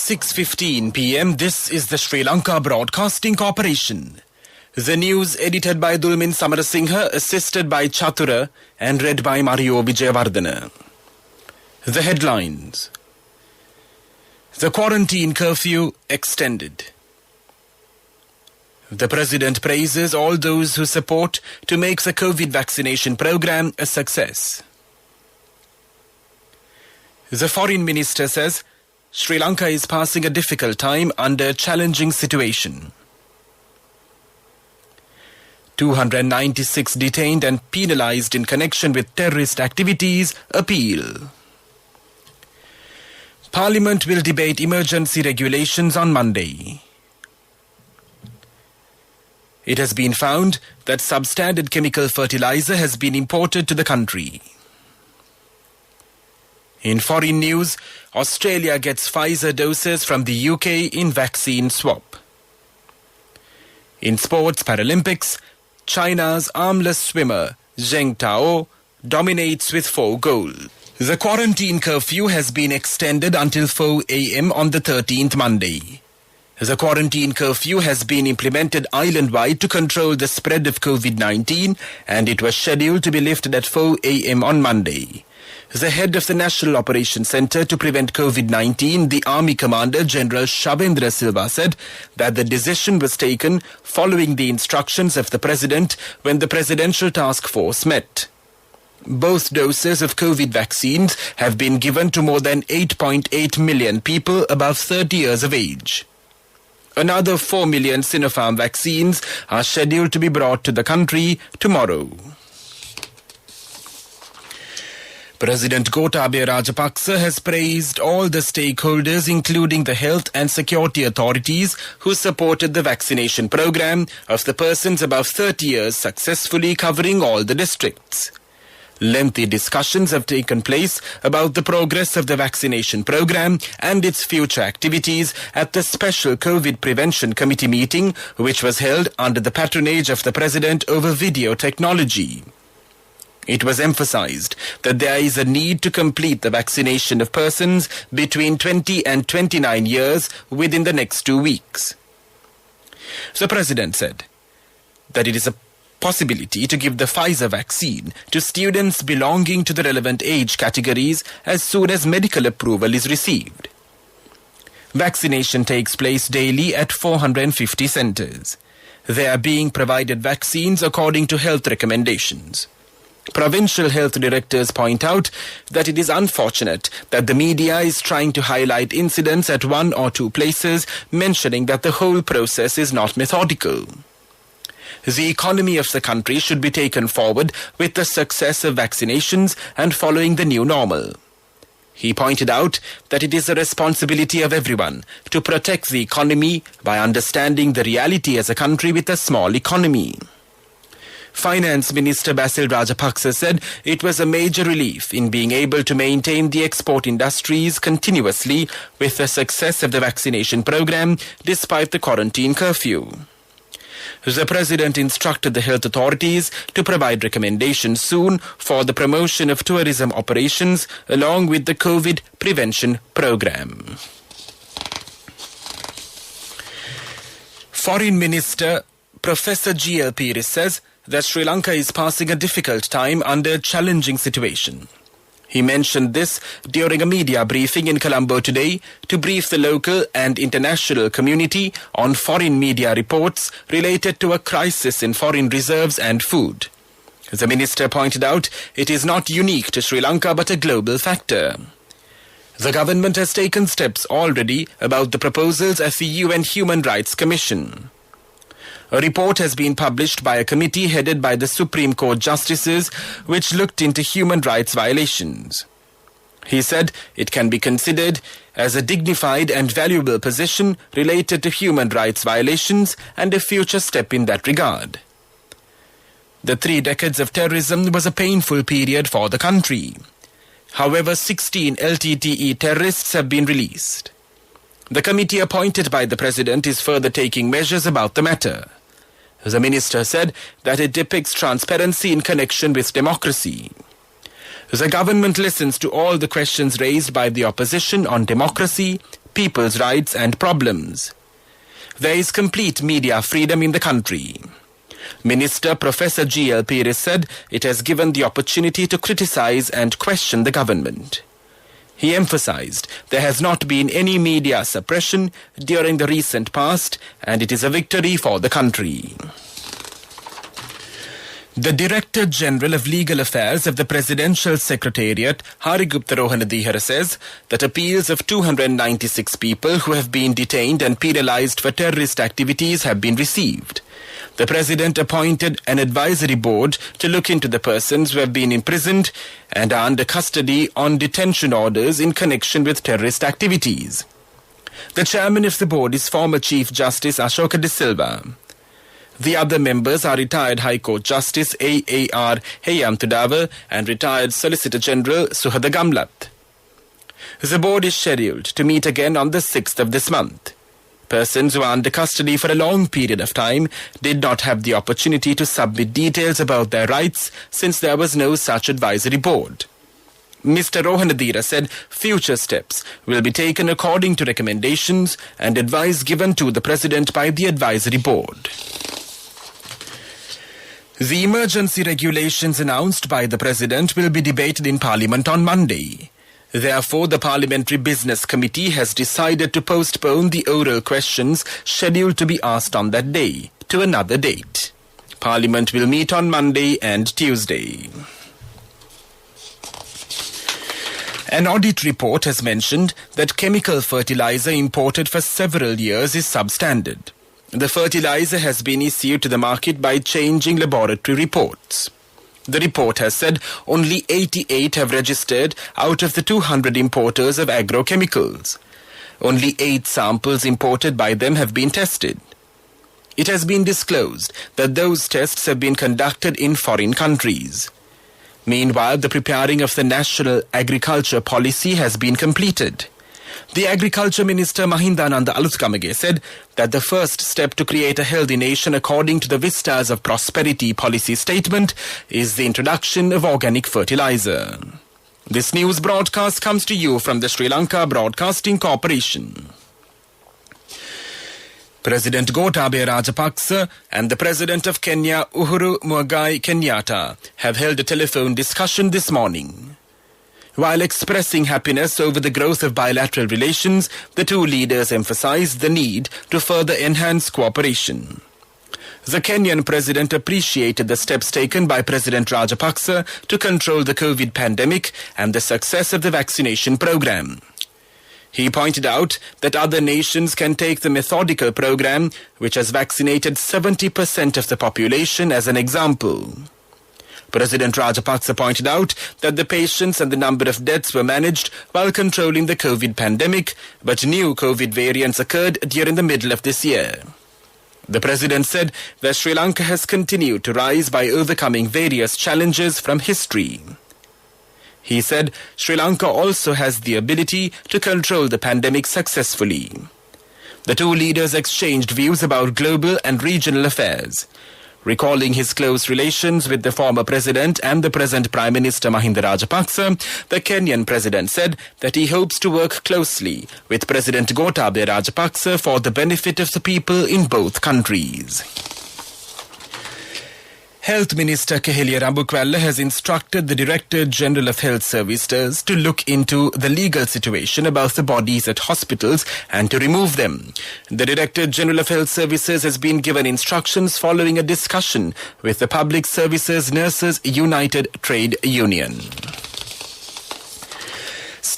6:15 p.m. This is the Sri Lanka Broadcasting Corporation. The news edited by Dulmin Samarasinghe, assisted by Chatura, and read by Mario Vijayawardena. The headlines. The quarantine curfew extended. The President praises all those who support to make the COVID vaccination program a success. The Foreign Minister says Sri Lanka is passing a difficult time under a challenging situation. 296 detained and penalized in connection with terrorist activities appeal. Parliament will debate emergency regulations on Monday. It has been found that substandard chemical fertilizer has been imported to the country. In foreign news, Australia gets Pfizer doses from the UK in vaccine swap. In sports Paralympics, China's armless swimmer Zheng Tao dominates with 4 goals. The quarantine curfew has been extended until 4 a.m. on the 13th Monday. The quarantine curfew has been implemented island-wide to control the spread of COVID-19, and it was scheduled to be lifted at 4 a.m. on Monday. The head of the National Operations Centre to prevent COVID-19, the Army Commander General Shavendra Silva, said that the decision was taken following the instructions of the President when the Presidential Task Force met. Both doses of COVID vaccines have been given to more than 8.8 million people above 30 years of age. Another 4 million Sinopharm vaccines are scheduled to be brought to the country tomorrow. President Gotabaya Rajapaksa has praised all the stakeholders, including the health and security authorities, who supported the vaccination program of the persons above 30 years, successfully covering all the districts. Lengthy discussions have taken place about the progress of the vaccination program and its future activities at the Special COVID Prevention Committee meeting, which was held under the patronage of the President over video technology. It was emphasized that there is a need to complete the vaccination of persons between 20 and 29 years within the next 2 weeks. The President said that it is a possibility to give the Pfizer vaccine to students belonging to the relevant age categories as soon as medical approval is received. Vaccination takes place daily at 450 centers. They are being provided vaccines according to health recommendations. Provincial health directors point out that it is unfortunate that the media is trying to highlight incidents at 1 or 2 places, mentioning that the whole process is not methodical. The economy of the country should be taken forward with the success of vaccinations and following the new normal. He pointed out that it is a responsibility of everyone to protect the economy by understanding the reality as a country with a small economy. Finance Minister Basil Rajapaksa said it was a major relief in being able to maintain the export industries continuously with the success of the vaccination program despite the quarantine curfew. The President instructed the health authorities to provide recommendations soon for the promotion of tourism operations along with the COVID prevention program. Foreign Minister Professor G.L. Peiris says that Sri Lanka is passing a difficult time under a challenging situation. He mentioned this during a media briefing in Colombo today to brief the local and international community on foreign media reports related to a crisis in foreign reserves and food. The minister pointed out it is not unique to Sri Lanka but a global factor. The government has taken steps already about the proposals at the UN Human Rights Commission. A report has been published by a committee headed by the Supreme Court justices which looked into human rights violations. He said it can be considered as a dignified and valuable position related to human rights violations and a future step in that regard. The 3 decades of terrorism was a painful period for the country. However, 16 LTTE terrorists have been released. The committee appointed by the President is further taking measures about the matter. The minister said that it depicts transparency in connection with democracy. The government listens to all the questions raised by the opposition on democracy, people's rights and problems. There is complete media freedom in the country. Minister Professor G.L. Pires said it has given the opportunity to criticize and question the government. He emphasized there has not been any media suppression during the recent past, and it is a victory for the country. The Director General of Legal Affairs of the Presidential Secretariat, Harigupta Rohanadihara, says that appeals of 296 people who have been detained and penalized for terrorist activities have been received. The President appointed an advisory board to look into the persons who have been imprisoned and are under custody on detention orders in connection with terrorist activities. The chairman of the board is former Chief Justice Ashoka De Silva. The other members are retired High Court Justice A.A.R. Heyamthudawa and retired Solicitor General Suhada Gamlat. The board is scheduled to meet again on the 6th of this month. Persons who are under custody for a long period of time did not have the opportunity to submit details about their rights since there was no such advisory board. Mr. Rohanadira said future steps will be taken according to recommendations and advice given to the President by the advisory board. The emergency regulations announced by the President will be debated in Parliament on Monday. Therefore, the Parliamentary Business Committee has decided to postpone the oral questions scheduled to be asked on that day to another date. Parliament will meet on Monday and Tuesday. An audit report has mentioned that chemical fertilizer imported for several years is substandard. The fertilizer has been issued to the market by changing laboratory reports. The report has said only 88 have registered out of the 200 importers of agrochemicals. Only 8 samples imported by them have been tested. It has been disclosed that those tests have been conducted in foreign countries. Meanwhile, the preparing of the National Agriculture Policy has been completed. The Agriculture Minister Mahindananda Alutkamage said that the first step to create a healthy nation according to the Vistas of Prosperity policy statement is the introduction of organic fertilizer. This news broadcast comes to you from the Sri Lanka Broadcasting Corporation. President Gotabaya Rajapaksa and the President of Kenya Uhuru Muigai Kenyatta have held a telephone discussion this morning. While expressing happiness over the growth of bilateral relations, the two leaders emphasized the need to further enhance cooperation. The Kenyan president appreciated the steps taken by President Rajapaksa to control the COVID pandemic and the success of the vaccination program. He pointed out that other nations can take the methodical program, which has vaccinated 70% of the population, as an example. President Rajapaksa pointed out that the patients and the number of deaths were managed while controlling the COVID pandemic, but new COVID variants occurred during the middle of this year. The president said that Sri Lanka has continued to rise by overcoming various challenges from history. He said Sri Lanka also has the ability to control the pandemic successfully. The two leaders exchanged views about global and regional affairs. Recalling his close relations with the former president and the present Prime Minister Mahinda Rajapaksa, the Kenyan president said that he hopes to work closely with President Gotabaya Rajapaksa for the benefit of the people in both countries. Health Minister Kehelia Rambukwalla has instructed the Director General of Health Services to look into the legal situation about the bodies at hospitals and to remove them. The Director General of Health Services has been given instructions following a discussion with the Public Services Nurses United Trade Union.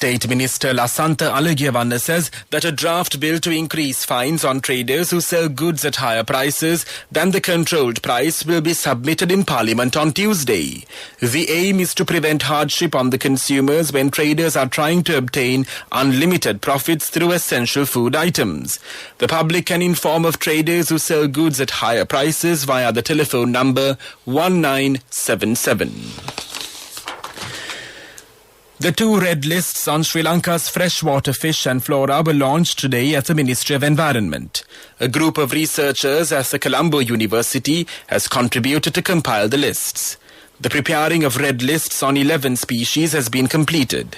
State Minister Lasantha Alagiavanna says that a draft bill to increase fines on traders who sell goods at higher prices than the controlled price will be submitted in Parliament on Tuesday. The aim is to prevent hardship on the consumers when traders are trying to obtain unlimited profits through essential food items. The public can inform of traders who sell goods at higher prices via the telephone number 1977. The two red lists on Sri Lanka's freshwater fish and flora were launched today at the Ministry of Environment. A group of researchers at the Colombo University has contributed to compile the lists. The preparing of red lists on 11 species has been completed.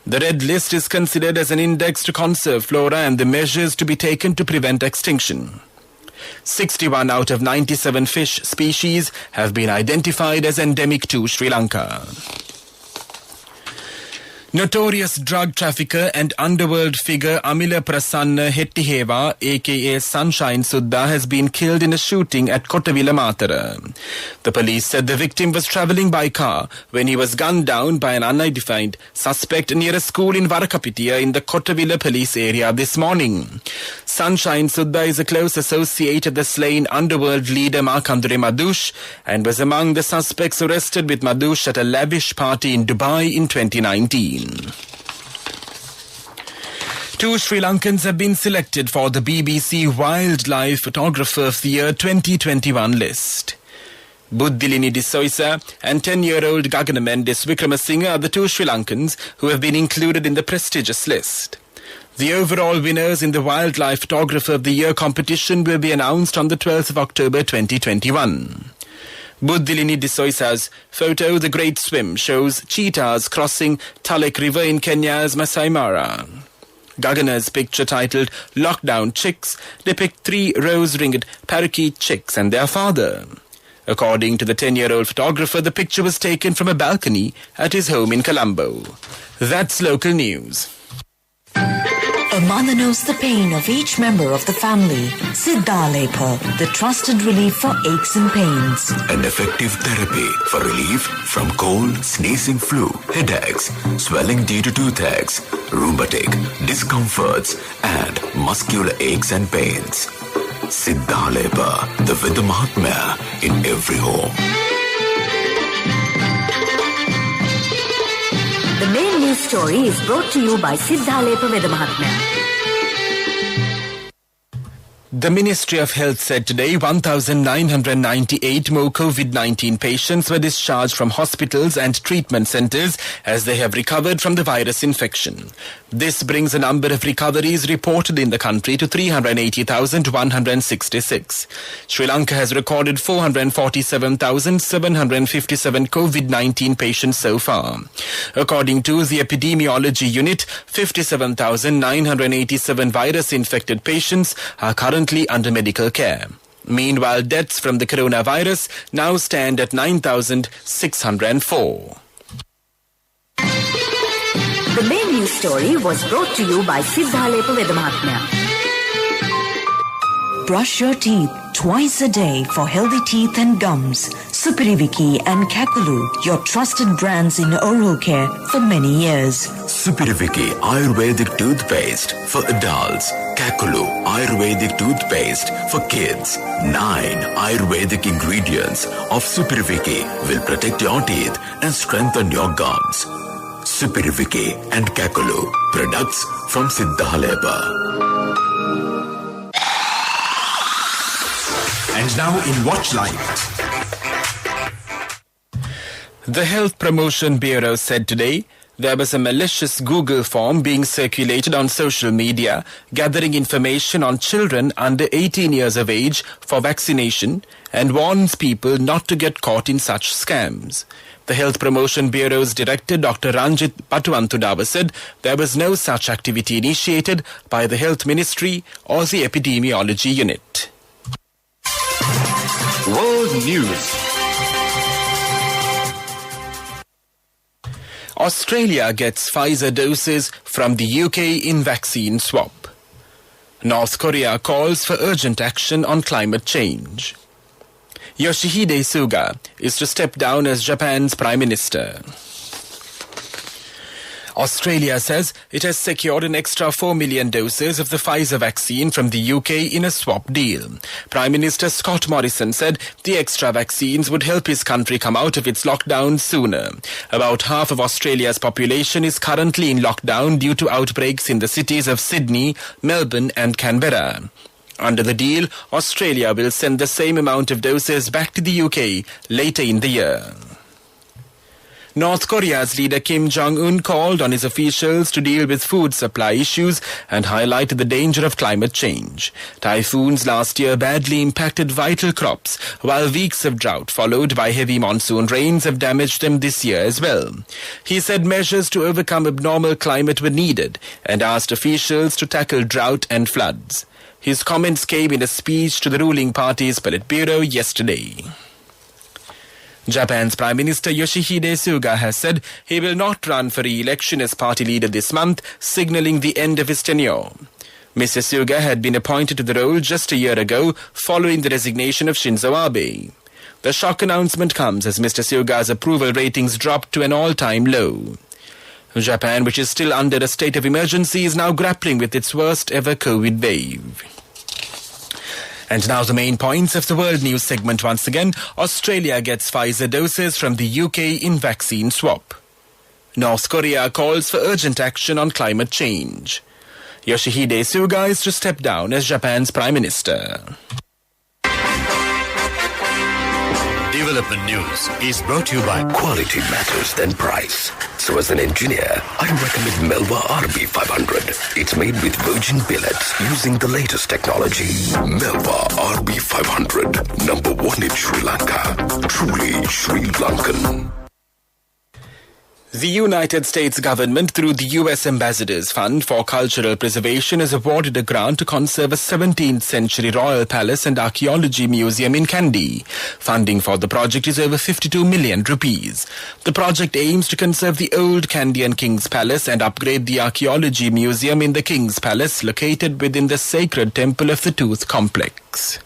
The red list is considered as an index to conserve flora and the measures to be taken to prevent extinction. 61 out of 97 fish species have been identified as endemic to Sri Lanka. Notorious drug trafficker and underworld figure Amila Prasanna Hettiheva, aka Sunshine Sudha, has been killed in a shooting at Kottavila Matara. The police said the victim was travelling by car when he was gunned down by an unidentified suspect near a school in Varakapitiya in the Kottavila police area this morning. Sunshine Sudha is a close associate of the slain underworld leader Makandure Madhush and was among the suspects arrested with Madhush at a lavish party in Dubai in 2019. 2 Sri Lankans have been selected for the BBC Wildlife Photographer of the Year 2021 list. Buddhilini Disoisa and 10-year-old Gaganamendis Wickramasinghe are the 2 Sri Lankans who have been included in the prestigious list. The overall winners in the Wildlife Photographer of the Year competition will be announced on the 12th of October 2021. Buddhilini Disoisa's photo, The Great Swim, shows cheetahs crossing Talek River in Kenya's Masai Mara. Gagana's picture, titled Lockdown Chicks, depicts 3 rose-ringed parakeet chicks and their father. According to the 10-year-old photographer, the picture was taken from a balcony at his home in Colombo. That's local news. A mother knows the pain of each member of the family. Siddhalepa, the trusted relief for aches and pains. An effective therapy for relief from cold, sneezing, flu, headaches, swelling due to toothaches, rheumatic, discomforts, and muscular aches and pains. Siddhalepa, the Vidya Mahatmya in every home. The main news story is brought to you by Siddhalepa Vidya Mahatmya. The Ministry of Health said today 1,998 more COVID-19 patients were discharged from hospitals and treatment centres as they have recovered from the virus infection. This brings the number of recoveries reported in the country to 380,166. Sri Lanka has recorded 447,757 COVID-19 patients so far. According to the Epidemiology Unit, 57,987 virus-infected patients are currently under medical care. Meanwhile, deaths from the coronavirus now stand at 9,604. The main news story was brought to you by Siddhalepa Vidya Mahatmya. Brush your teeth twice a day for healthy teeth and gums. Supiriviki and Kakulu, your trusted brands in oral care for many years. Supiriviki Ayurvedic toothpaste for adults. Kakulu Ayurvedic toothpaste for kids. 9 Ayurvedic ingredients of Supiriviki will protect your teeth and strengthen your gums. Supiriviki and Kakulu, products from Siddhalepa. And now in Watch Live. The Health Promotion Bureau said today there was a malicious Google form being circulated on social media gathering information on children under 18 years of age for vaccination and warns people not to get caught in such scams. The Health Promotion Bureau's director, Dr. Ranjit Patuantudava, said there was no such activity initiated by the Health Ministry or the Epidemiology Unit. World News. Australia gets Pfizer doses from the UK in vaccine swap. North Korea calls for urgent action on climate change. Yoshihide Suga is to step down as Japan's Prime Minister. Australia says it has secured an extra 4 million doses of the Pfizer vaccine from the UK in a swap deal. Prime Minister Scott Morrison said the extra vaccines would help his country come out of its lockdown sooner. About half of Australia's population is currently in lockdown due to outbreaks in the cities of Sydney, Melbourne and Canberra. Under the deal, Australia will send the same amount of doses back to the UK later in the year. North Korea's leader Kim Jong-un called on his officials to deal with food supply issues and highlighted the danger of climate change. Typhoons last year badly impacted vital crops, while weeks of drought followed by heavy monsoon rains have damaged them this year as well. He said measures to overcome abnormal climate were needed and asked officials to tackle drought and floods. His comments came in a speech to the ruling party's Politburo yesterday. Japan's Prime Minister Yoshihide Suga has said he will not run for re-election as party leader this month, signalling the end of his tenure. Mr. Suga had been appointed to the role just a year ago, following the resignation of Shinzo Abe. The shock announcement comes as Mr. Suga's approval ratings dropped to an all-time low. Japan, which is still under a state of emergency, is now grappling with its worst-ever COVID wave. And now the main points of the World News segment once again. Australia gets Pfizer doses from the UK in vaccine swap. North Korea calls for urgent action on climate change. Yoshihide Suga is to step down as Japan's Prime Minister. Development News is brought to you by Quality matters than price. So as an engineer, I recommend Melba RB500. It's made with virgin billets using the latest technology. Melba RB500, number one in Sri Lanka. Truly Sri Lankan. The United States government, through the U.S. Ambassador's Fund for Cultural Preservation, has awarded a grant to conserve a 17th century royal palace and archaeology museum in Kandy. Funding for the project is over 52 million rupees. The project aims to conserve the old Kandyan King's Palace and upgrade the archaeology museum in the King's Palace, located within the sacred temple of the Tooth complex.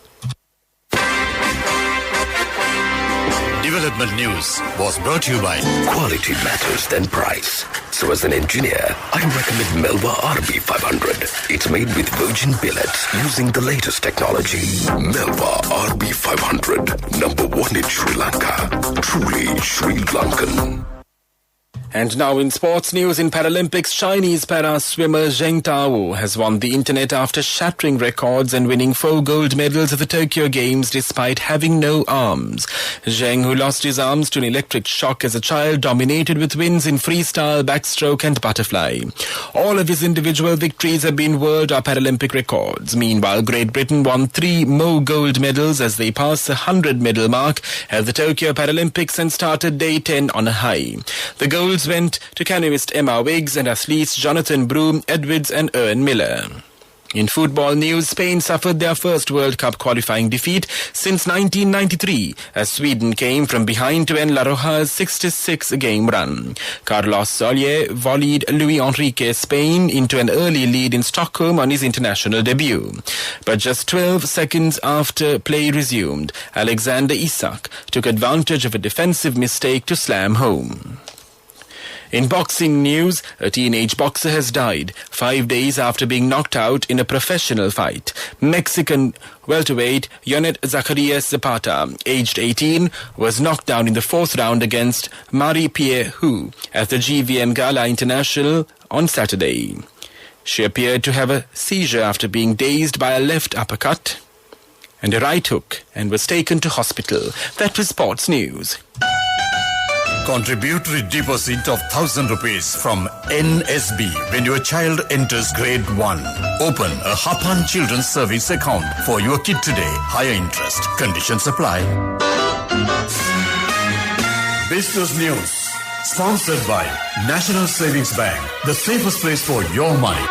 Development News was brought to you by Quality matters than price. So as an engineer, I recommend Melba RB500. It's made with virgin billets using the latest technology. Melba RB500, number one in Sri Lanka. Truly Sri Lankan. And now in sports news, in Paralympics, Chinese para-swimmer Zheng Tao has won the internet after shattering records and winning 4 gold medals at the Tokyo Games despite having no arms. Zheng, who lost his arms to an electric shock as a child, dominated with wins in freestyle, backstroke and butterfly. All of his individual victories have been world or Paralympic records. Meanwhile, Great Britain won 3 more gold medals as they passed the 100-medal mark at the Tokyo Paralympics and started day 10 on a high. The golds went to canoeist Emma Wiggs and athletes Jonathan Broome, Edwards and Ewan Miller. In football news, Spain suffered their first World Cup qualifying defeat since 1993 as Sweden came from behind to end La Roja's 66-game run. Carlos Soler volleyed Luis Enrique Spain into an early lead in Stockholm on his international debut. But just 12 seconds after play resumed, Alexander Isak took advantage of a defensive mistake to slam home. In boxing news, a teenage boxer has died 5 days after being knocked out in a professional fight. Mexican welterweight Yonet Zacarias Zapata, aged 18, was knocked down in the 4th round against Marie-Pierre Hu at the GVM Gala International on Saturday. She appeared to have a seizure after being dazed by a left uppercut and a right hook and was taken to hospital. That was sports news. Contributory deposit of 1,000 rupees from NSB when your child enters grade 1. Open a Hapan Children's Service account for your kid today. Higher interest. Conditions apply. Business News. Sponsored by National Savings Bank. The safest place for your money.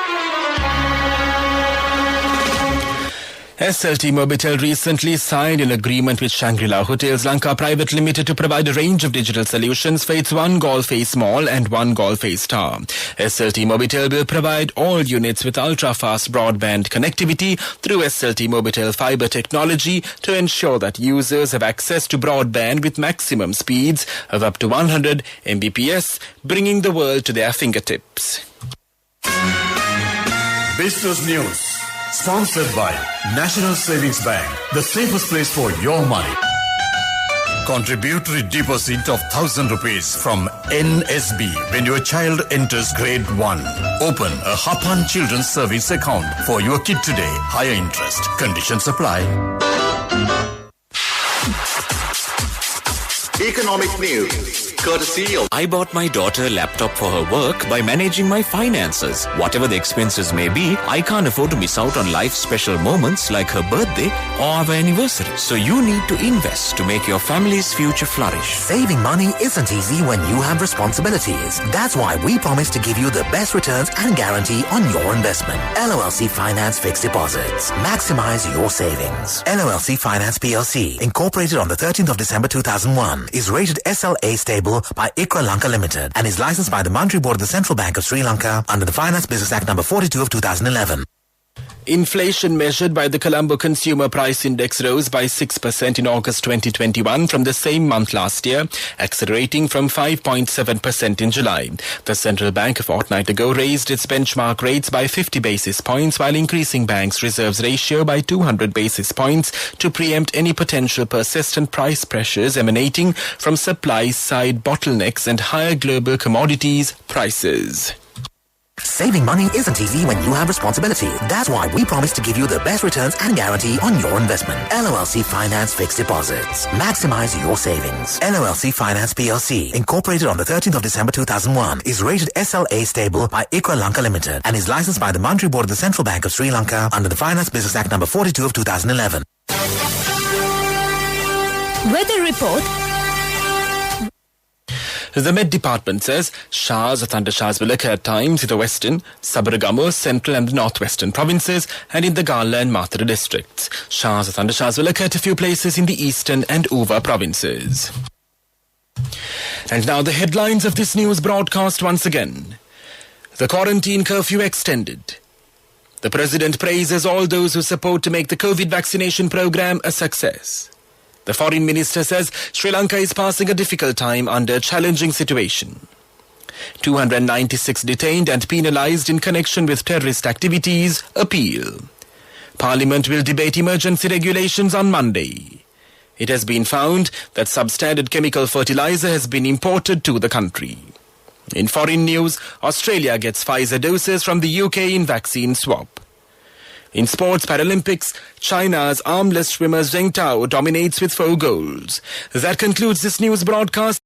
SLT Mobitel recently signed an agreement with Shangri-La Hotels Lanka Private Limited to provide a range of digital solutions for its One Golf Face Mall and One Golf Face Tower. SLT Mobitel will provide all units with ultra-fast broadband connectivity through SLT Mobitel fiber technology to ensure that users have access to broadband with maximum speeds of up to 100 Mbps, bringing the world to their fingertips. Business News. Sponsored by National Savings Bank, the safest place for your money. Contributory deposit of 1,000 rupees from NSB when your child enters grade 1. Open a Hapan Children's Service account for your kid today. Higher interest. Conditions apply. Economic news, courtesy of... I bought my daughter a laptop for her work by managing my finances. Whatever the expenses may be, I can't afford to miss out on life's special moments like her birthday or our anniversary. So you need to invest to make your family's future flourish. Saving money isn't easy when you have responsibilities. That's why we promise to give you the best returns and guarantee on your investment. LOLC Finance Fixed Deposits. Maximize your savings. LOLC Finance PLC, incorporated on the 13th of December 2001, is rated SLA stable by ICRA Lanka Limited and is licensed by the Monetary Board of the Central Bank of Sri Lanka under the Finance Business Act number 42 of 2011. Inflation measured by the Colombo Consumer Price Index rose by 6% in August 2021 from the same month last year, accelerating from 5.7% in July. The central bank a fortnight ago raised its benchmark rates by 50 basis points while increasing banks' reserves ratio by 200 basis points to preempt any potential persistent price pressures emanating from supply-side bottlenecks and higher global commodities prices. Saving money isn't easy when you have responsibility. That's why we promise to give you the best returns and guarantee on your investment. LOLC Finance Fixed Deposits. Maximize your savings. LOLC Finance PLC, incorporated on the 13th of December 2001, is rated SLA stable by ICRA Lanka Limited and is licensed by the Monetary Board of the Central Bank of Sri Lanka under the Finance Business Act number 42 of 2011. Weather report. The Met Department says showers or thundershowers will occur at times in the western, Sabaragamu, central and northwestern provinces and in the Gala and Mathura districts. Showers or thundershowers will occur at a few places in the eastern and Uva provinces. And now the headlines of this news broadcast once again. The quarantine curfew extended. The President praises all those who support to make the COVID vaccination program a success. The Foreign Minister says Sri Lanka is passing a difficult time under a challenging situation. 296 detained and penalised in connection with terrorist activities appeal. Parliament will debate emergency regulations on Monday. It has been found that substandard chemical fertiliser has been imported to the country. In foreign news, Australia gets Pfizer doses from the UK in vaccine swap. In sports Paralympics, China's armless swimmer Zheng Tao dominates with 4 goals. That concludes this news broadcast.